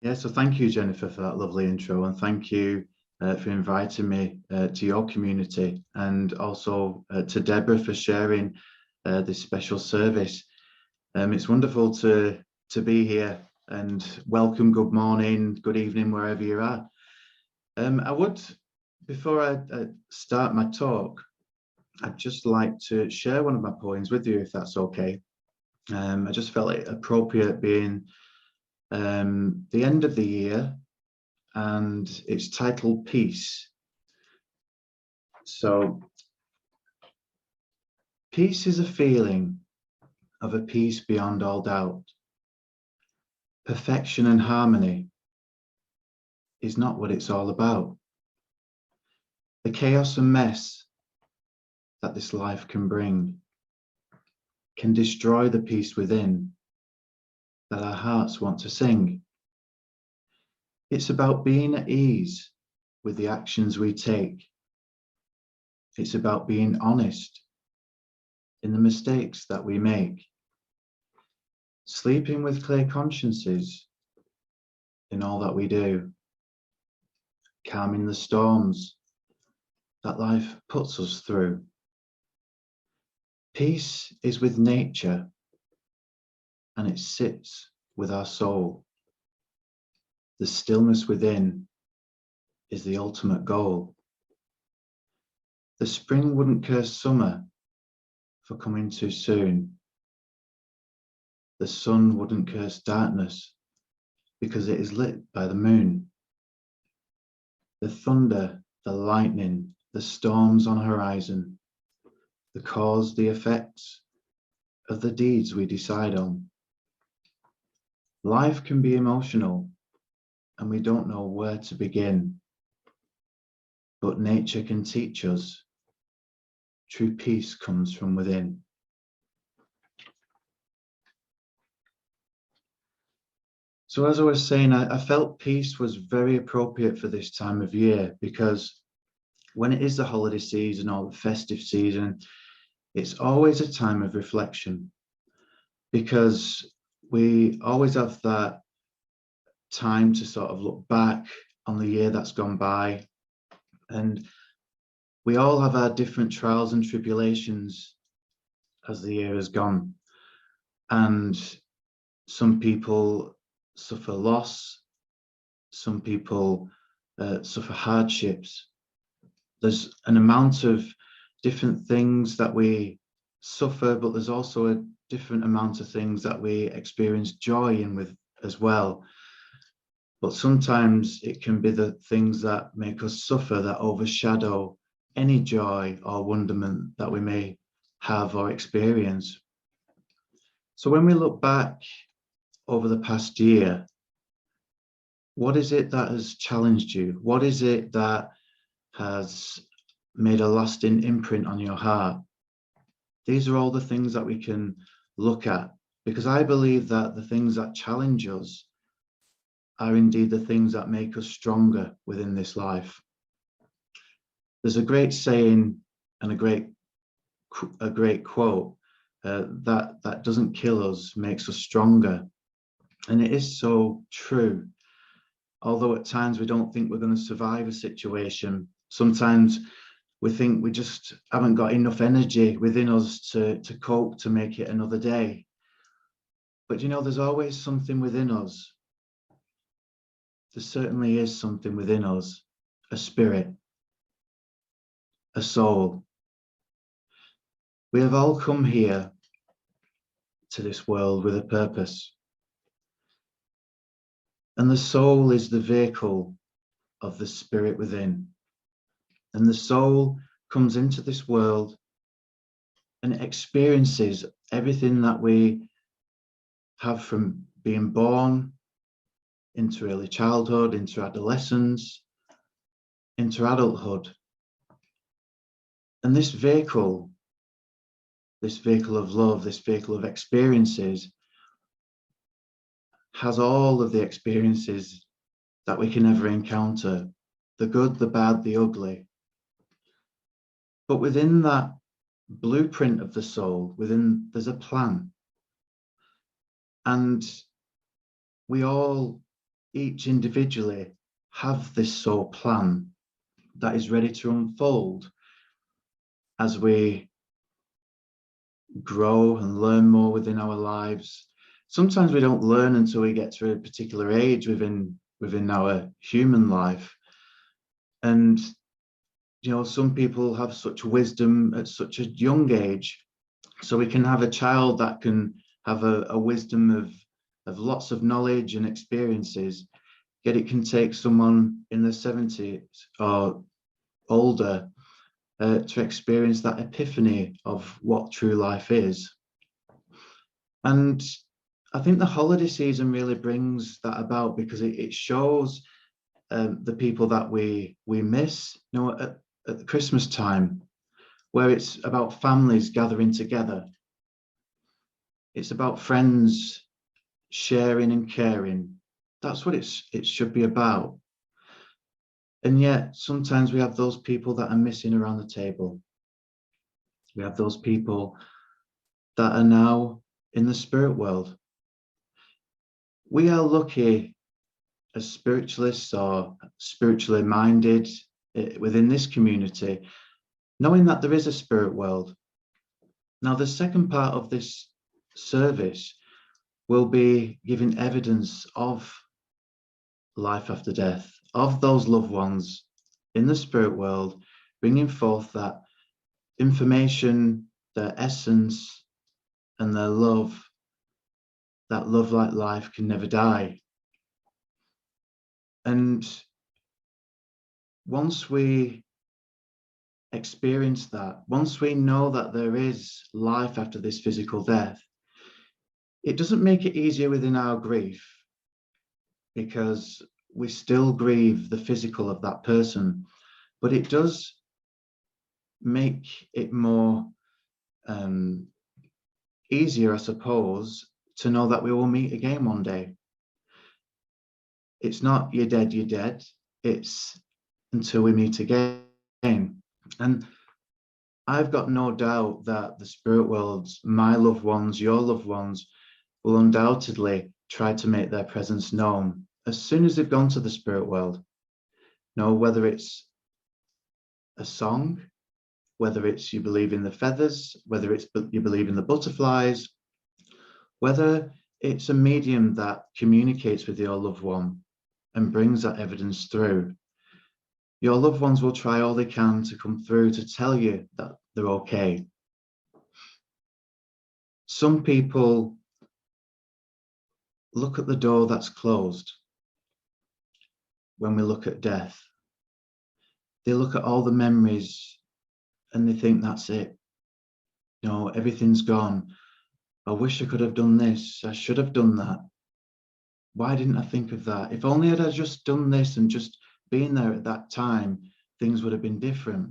Yeah, so thank you, Jennifer, for that lovely intro, and thank you for inviting me to your community, and also to Deborah for sharing this special service. It's wonderful to be here, and welcome, good morning, good evening, wherever you are. I would, before I start my talk, I'd just like to share one of my poems with you, if that's okay. I just felt it appropriate being the end of the year, and it's titled Peace. So, peace is a feeling of a peace beyond all doubt. Perfection and harmony is not what it's all about. The chaos and mess that this life can bring can destroy the peace within that our hearts want to sing. It's about being at ease with the actions we take. It's about being honest in the mistakes that we make. Sleeping with clear consciences in all that we do. Calming the storms that life puts us through. Peace is with nature, and it sits with our soul. The stillness within is the ultimate goal. The spring wouldn't curse summer for coming too soon. The sun wouldn't curse darkness because it is lit by the moon. The thunder, the lightning, the storms on horizon, the cause, the effects of the deeds we decide on. Life can be emotional, and we don't know where to begin. But nature can teach us. True peace comes from within. So as I was saying, I felt peace was very appropriate for this time of year, because when it is the holiday season or the festive season, it's always a time of reflection, because we always have that time to sort of look back on the year that's gone by, and we all have our different trials and tribulations as the year has gone. And some people suffer loss, some people suffer hardships. There's an amount of different things that we suffer, but there's also a different amount of things that we experience joy in with as well. But sometimes it can be the things that make us suffer that overshadow any joy or wonderment that we may have or experience. So when we look back over the past year, what is it that has challenged you? What is it that has made a lasting imprint on your heart? These are all the things that we can look at, because I believe that the things that challenge us are indeed the things that make us stronger within this life. There's a great saying and a great quote that doesn't kill us makes us stronger. And it is so true. Although at times we don't think we're going to survive a situation, sometimes we think we just haven't got enough energy within us to cope, to make it another day. But you know, there's always something within us. There certainly is something within us, a spirit, a soul. We have all come here to this world with a purpose. And the soul is the vehicle of the spirit within. And the soul comes into this world and experiences everything that we have from being born into early childhood, into adolescence, into adulthood. And this vehicle of love, this vehicle of experiences, has all of the experiences that we can ever encounter, the good, the bad, the ugly. But within that blueprint of the soul, there's a plan. And we all each individually have this soul plan that is ready to unfold as we grow and learn more within our lives. Sometimes we don't learn until we get to a particular age within our human life. And, some people have such wisdom at such a young age. So we can have a child that can have a wisdom of lots of knowledge and experiences, yet it can take someone in their 70s or older to experience that epiphany of what true life is. And I think the holiday season really brings that about, because it shows the people that we miss, at the Christmas time, where it's about families gathering together. It's about friends sharing and caring. That's what it should be about. And yet sometimes we have those people that are missing around the table. We have those people that are now in the spirit world. We are lucky as spiritualists or spiritually minded within this community, knowing that there is a spirit world. Now, the second part of this service will be giving evidence of life after death, of those loved ones in the spirit world, bringing forth that information, their essence, and their love, that love like life can never die. And once we experience that, once we know that there is life after this physical death, it doesn't make it easier within our grief, because we still grieve the physical of that person, but it does make it more easier, I suppose, to know that we will meet again one day. It's not you're dead, it's until we meet again. And I've got no doubt that the spirit worlds, my loved ones, your loved ones, will undoubtedly try to make their presence known as soon as they've gone to the spirit world. Whether it's a song, whether it's you believe in the feathers, whether it's you believe in the butterflies, whether it's a medium that communicates with your loved one and brings that evidence through. Your loved ones will try all they can to come through to tell you that they're okay. Some people look at the door that's closed when we look at death. They look at all the memories and they think that's it. Everything's gone. I wish I could have done this. I should have done that. Why didn't I think of that? If only I'd just done this and just been there at that time, things would have been different.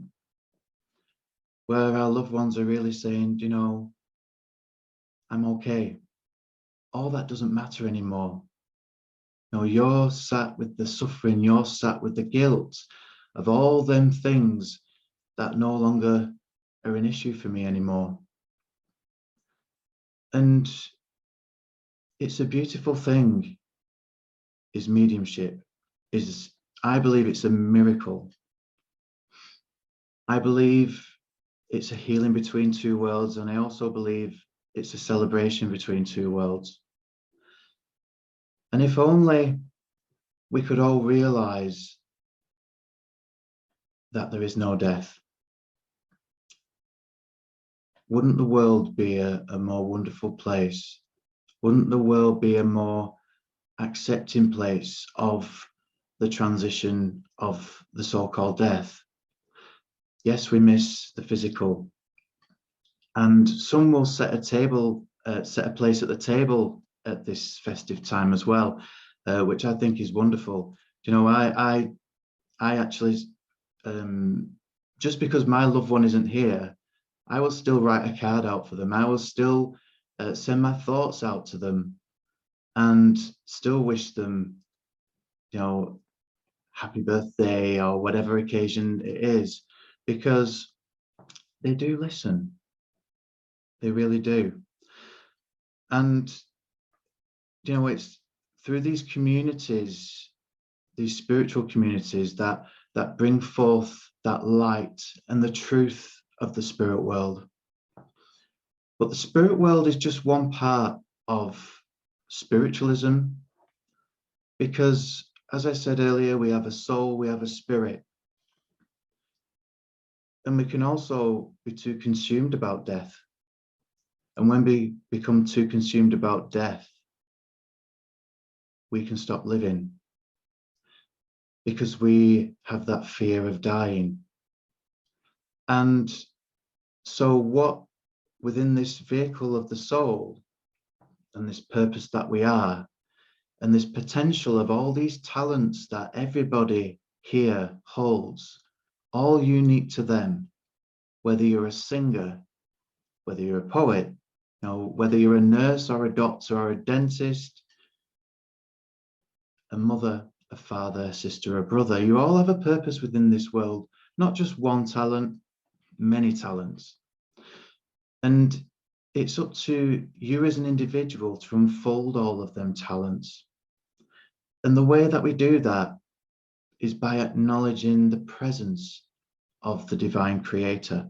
Where our loved ones are really saying, I'm okay. All that doesn't matter anymore. You're sat with the suffering, you're sat with the guilt of all them things that no longer are an issue for me anymore. And it's a beautiful thing, is mediumship. I believe it's a miracle. I believe it's a healing between two worlds, and I also believe it's a celebration between two worlds. And if only we could all realize that there is no death, wouldn't the world be a more wonderful place? Wouldn't the world be a more accepting place of the transition of the so-called death? Yes, we miss the physical, and some will set a place at the table at this festive time as well, which I think is wonderful. I actually, just because my loved one isn't here, I will still write a card out for them. I will still send my thoughts out to them and still wish them, happy birthday or whatever occasion it is, because they do listen. They really do. And, it's through these communities, these spiritual communities that bring forth that light and the truth of the spirit world. But the spirit world is just one part of spiritualism, because, as I said earlier, we have a soul, we have a spirit. And we can also be too consumed about death. And when we become too consumed about death, we can stop living, because we have that fear of dying. And so what within this vehicle of the soul and this purpose that we are, and this potential of all these talents that everybody here holds, all unique to them, whether you're a singer, whether you're a poet, you know, whether you're a nurse or a doctor or a dentist, a mother, a father, a sister, a brother, you all have a purpose within this world, not just one talent, many talents. And it's up to you as an individual to unfold all of them talents. And the way that we do that is by acknowledging the presence of the divine creator.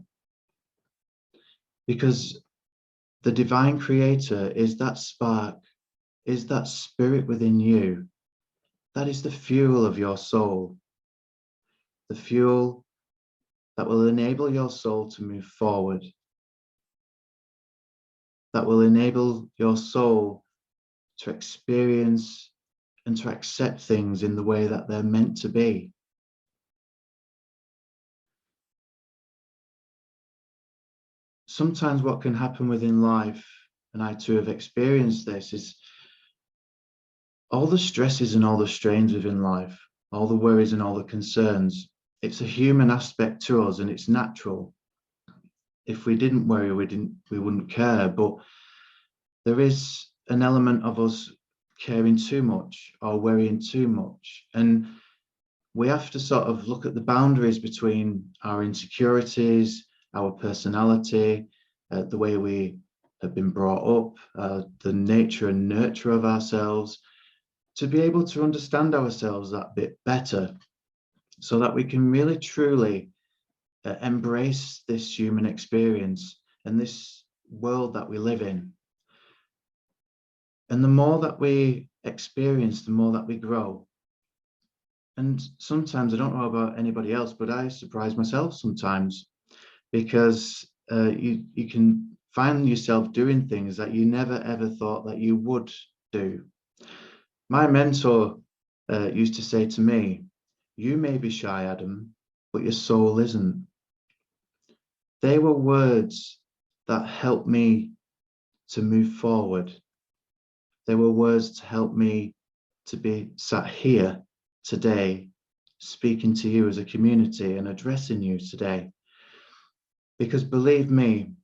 Because the divine creator is that spark, is that spirit within you. That is the fuel of your soul. The fuel that will enable your soul to move forward. That will enable your soul to experience and to accept things in the way that they're meant to be. Sometimes what can happen within life, and I too have experienced this, is all the stresses and all the strains within life, all the worries and all the concerns. It's a human aspect to us, and it's natural. If we didn't worry, we wouldn't care. But there is an element of us caring too much or worrying too much, and we have to sort of look at the boundaries between our insecurities, our personality, the way we have been brought up, the nature and nurture of ourselves, to be able to understand ourselves that bit better, so that we can really truly embrace this human experience and this world that we live in. And the more that we experience, the more that we grow. And sometimes, I don't know about anybody else, but I surprise myself sometimes, because you can find yourself doing things that you never ever thought that you would do. My mentor used to say to me, "You may be shy, Adam, but your soul isn't." They were words that helped me to move forward. They were words to help me to be sat here today, speaking to you as a community and addressing you today. Because believe me,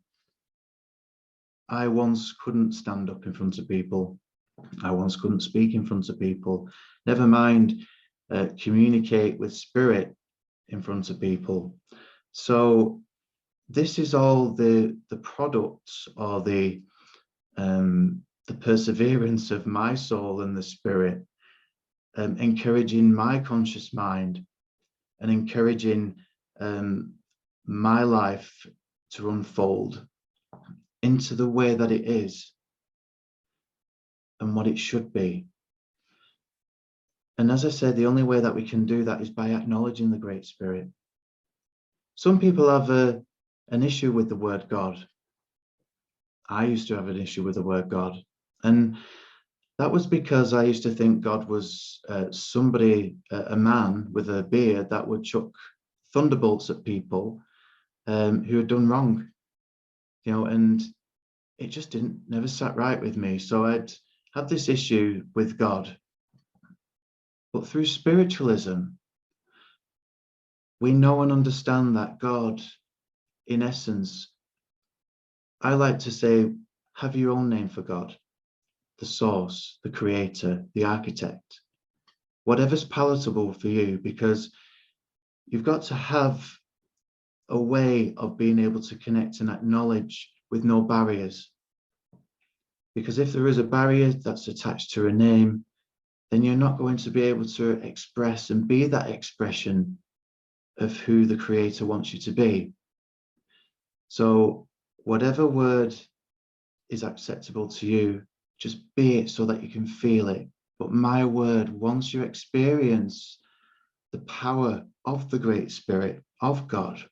I once couldn't stand up in front of people. I once couldn't speak in front of people. Never mind communicate with spirit in front of people. So this is all the products, or the perseverance of my soul and the spirit, encouraging my conscious mind and encouraging my life to unfold into the way that it is and what it should be. And as I said, the only way that we can do that is by acknowledging the Great Spirit. Some people have an issue with the word God. I used to have an issue with the word God. And that was because I used to think God was somebody, a man with a beard that would chuck thunderbolts at people who had done wrong, you know, and it just never sat right with me. So I'd had this issue with God. But through spiritualism, we know and understand that God, in essence, I like to say, have your own name for God, the source, the creator, the architect, whatever's palatable for you, because you've got to have a way of being able to connect and acknowledge with no barriers. Because if there is a barrier that's attached to a name, then you're not going to be able to express and be that expression of who the Creator wants you to be. So whatever word is acceptable to you, just be it so that you can feel it. But my word, once you experience the power of the Great Spirit of God,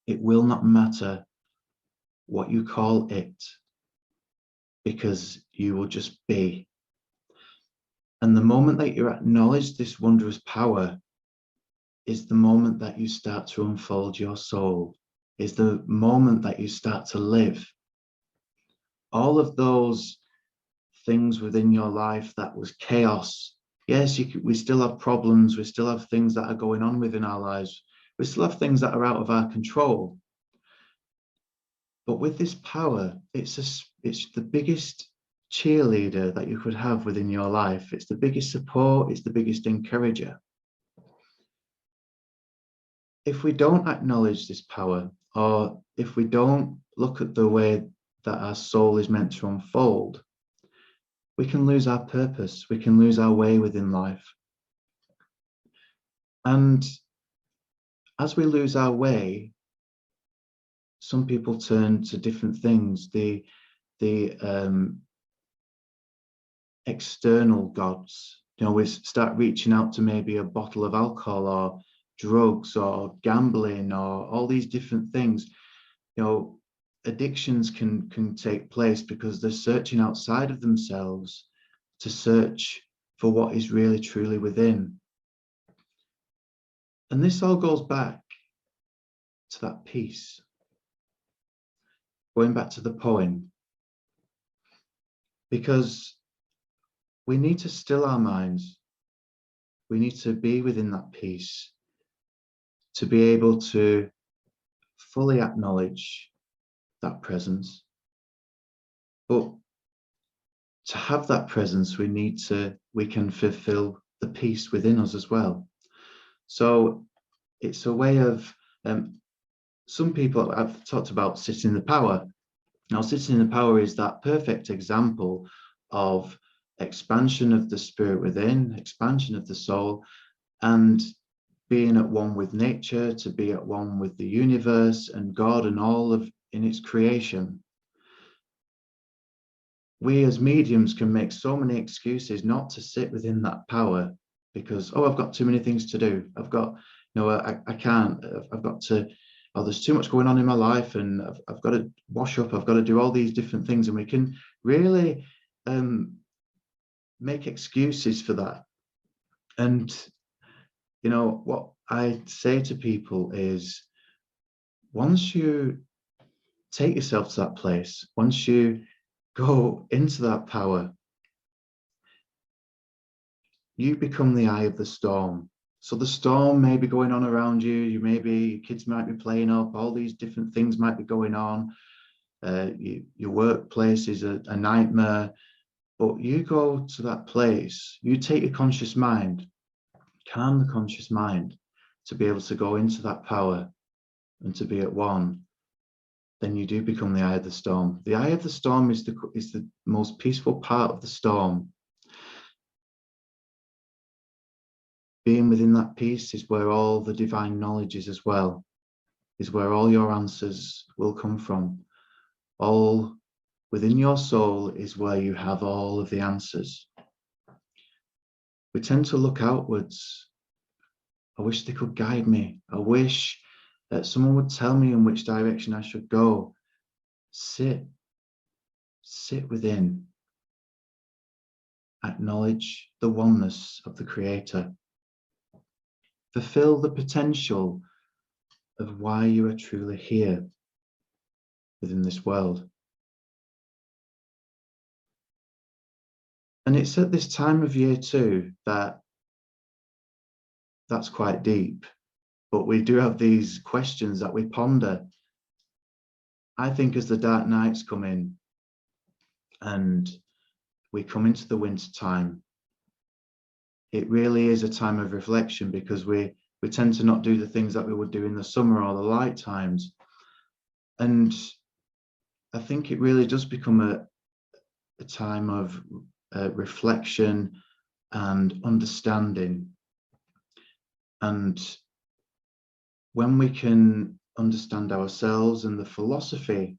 it will not matter what you call it, because you will just be. And the moment that you acknowledge this wondrous power is the moment that you start to unfold your soul, is the moment that you start to live. All of those things within your life that was chaos. Yes, we still have problems. We still have things that are going on within our lives. We still have things that are out of our control. But with this power, it's the biggest cheerleader that you could have within your life. It's the biggest support. It's the biggest encourager. If we don't acknowledge this power, or if we don't look at the way that our soul is meant to unfold, we can lose our purpose. We can lose our way within life. And as we lose our way, some people turn to different things. The external gods. We start reaching out to maybe a bottle of alcohol or drugs or gambling or all these different things. Addictions can take place because they're searching outside of themselves to search for what is really truly within. And this all goes back to that peace. Going back to the poem, because we need to still our minds. We need to be within that peace to be able to fully acknowledge that presence. But to have that presence, we can fulfill the peace within us as well. So it's a way of, some people have talked about sitting in the power. Now, sitting in the power is that perfect example of expansion of the spirit within, expansion of the soul, and being at one with nature, to be at one with the universe and God and all of in its creation. We as mediums can make so many excuses not to sit within that power because, I've got too many things to do. I've got, I can't, I've got to, there's too much going on in my life and I've got to wash up, I've got to do all these different things. And we can really make excuses for that. And, what I say to people is, once you take yourself to that place, once you go into that power, you become the eye of the storm. So the storm may be going on around you. Your kids might be playing up. All these different things might be going on. Your workplace is a nightmare. But you go to that place. You take your conscious mind, calm the conscious mind, to be able to go into that power and to be at one. Then you do become the eye of the storm. The eye of the storm is the most peaceful part of the storm. Being within that peace is where all the divine knowledge is as well, is where all your answers will come from. All within your soul is where you have all of the answers. We tend to look outwards. I wish they could guide me. I wish that someone would tell me in which direction I should go. Sit within. Acknowledge the oneness of the Creator. Fulfill the potential of why you are truly here within this world. And it's at this time of year too that's quite deep. But we do have these questions that we ponder. I think as the dark nights come in and we come into the winter time, it really is a time of reflection, because we tend to not do the things that we would do in the summer or the light times. And I think it really does become a time of reflection, and understanding. And when we can understand ourselves and the philosophy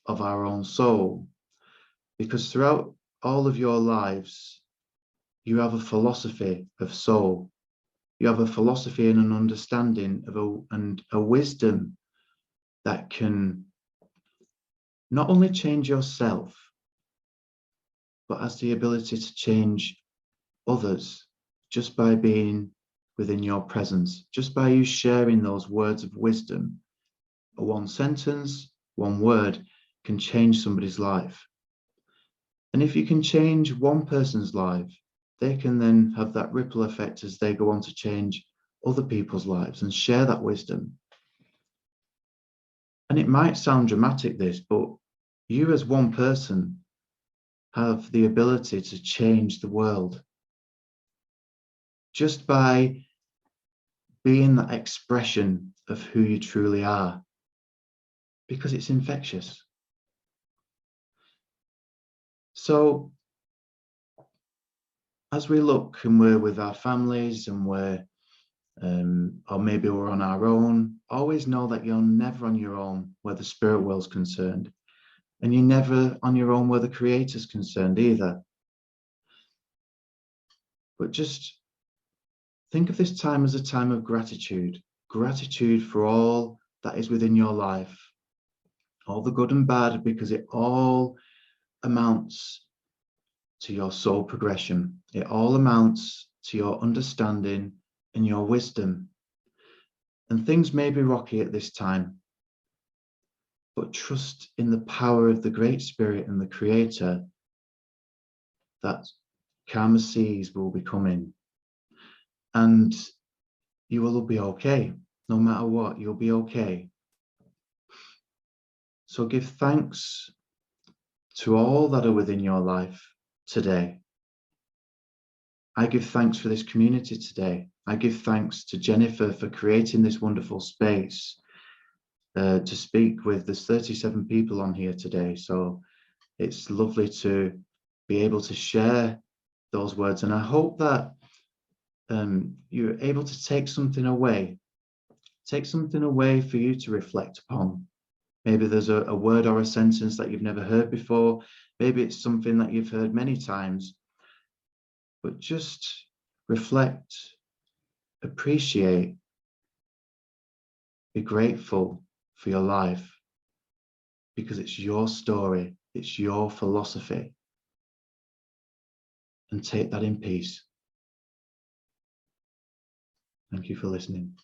of our own soul, because throughout all of your lives, you have a philosophy of soul. You have a philosophy and an understanding of a wisdom that can not only change yourself, but has the ability to change others just by being within your presence, just by you sharing those words of wisdom. One sentence, one word can change somebody's life. And if you can change one person's life, they can then have that ripple effect as they go on to change other people's lives and share that wisdom. And it might sound dramatic, this, but you as one person have the ability to change the world just by being that expression of who you truly are, because it's infectious. So as we look and we're with our families and we're or maybe we're on our own, always know that you're never on your own where the spirit world's concerned, and you're never on your own where the creator's concerned either. But just think of this time as a time of gratitude for all that is within your life, all the good and bad, because it all amounts to your soul progression. It all amounts to your understanding and your wisdom. And things may be rocky at this time, but trust in the power of the Great Spirit and the Creator that calmer seas will be coming. And you will be okay. No matter what, you'll be okay. So give thanks to all that are within your life today. I give thanks for this community today. I give thanks to Jennifer for creating this wonderful space to speak with. There's 37 people on here today, so it's lovely to be able to share those words. And I hope that you're able to take something away for you to reflect upon. Maybe there's a word or a sentence that you've never heard before. Maybe it's something that you've heard many times. But just reflect, appreciate, be grateful for your life, because it's your story, it's your philosophy, and take that in peace. Thank you for listening.